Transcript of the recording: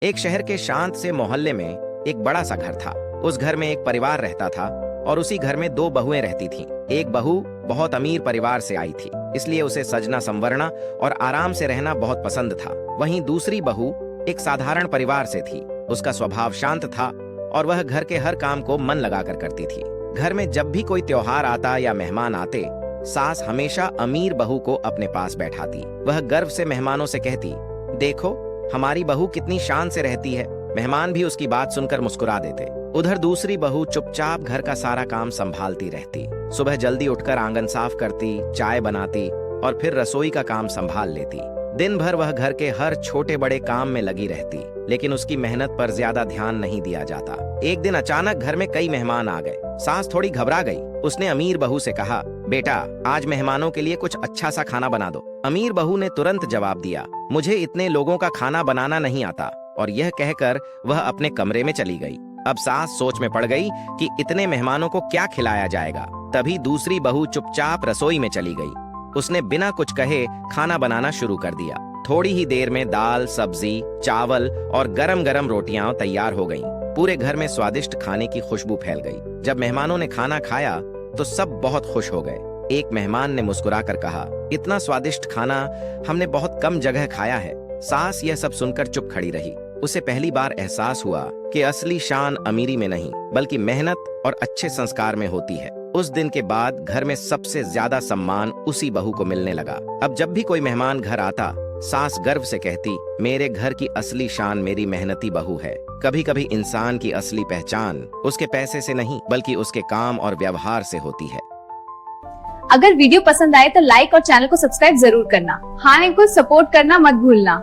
एक शहर के शांत से मोहल्ले में एक बड़ा सा घर था। उस घर में एक परिवार रहता था और उसी घर में दो बहुएं रहती थीं। एक बहू बहुत अमीर परिवार से आई थी, इसलिए उसे सजना संवरना और आराम से रहना बहुत पसंद था। वहीं दूसरी बहू एक साधारण परिवार से थी। उसका स्वभाव शांत था और वह घर के हर काम को मन लगाकर करती थी। घर में जब भी कोई त्योहार आता या मेहमान आते, सास हमेशा अमीर बहू को अपने पास बैठाती। वह गर्व से मेहमानों से कहती, देखो हमारी बहू कितनी शान से रहती है। मेहमान भी उसकी बात सुनकर मुस्कुरा देते। उधर दूसरी बहू चुपचाप घर का सारा काम संभालती रहती। सुबह जल्दी उठकर आंगन साफ करती, चाय बनाती और फिर रसोई का काम संभाल लेती। दिन भर वह घर के हर छोटे बड़े काम में लगी रहती, लेकिन उसकी मेहनत पर ज्यादा ध्यान नहीं दिया जाता। एक दिन अचानक घर में कई मेहमान आ गए। सास थोड़ी घबरा गई। उसने अमीर बहू से कहा, बेटा आज मेहमानों के लिए कुछ अच्छा सा खाना बना दो। अमीर बहू ने तुरंत जवाब दिया, मुझे इतने लोगों का खाना बनाना नहीं आता। और यह कहकर वह अपने कमरे में चली गई। अब सास सोच में पड़ गई कि इतने मेहमानों को क्या खिलाया जाएगा। तभी दूसरी बहू चुपचाप रसोई में चली गई। उसने बिना कुछ कहे खाना बनाना शुरू कर दिया। थोड़ी ही देर में दाल, सब्जी, चावल और गरम गरम रोटियां तैयार हो गईं। पूरे घर में स्वादिष्ट खाने की खुशबू फैल गई। जब मेहमानों ने खाना खाया तो सब बहुत खुश हो गए। एक मेहमान ने मुस्कुराकर कहा, इतना स्वादिष्ट खाना हमने बहुत कम जगह खाया है। सास यह सब सुनकर चुप खड़ी रही। उसे पहली बार एहसास हुआ कि असली शान अमीरी में नहीं, बल्कि मेहनत और अच्छे संस्कार में होती है। उस दिन के बाद घर में सबसे ज्यादा सम्मान उसी बहू को मिलने लगा। अब जब भी कोई मेहमान घर आता, सास गर्व से कहती, मेरे घर की असली शान मेरी मेहनती बहू है। कभी कभी इंसान की असली पहचान उसके पैसे से नहीं, बल्कि उसके काम और व्यवहार से होती है। अगर वीडियो पसंद आए तो लाइक और चैनल को सब्सक्राइब जरूर करना। हाँ, को सपोर्ट करना मत भूलना।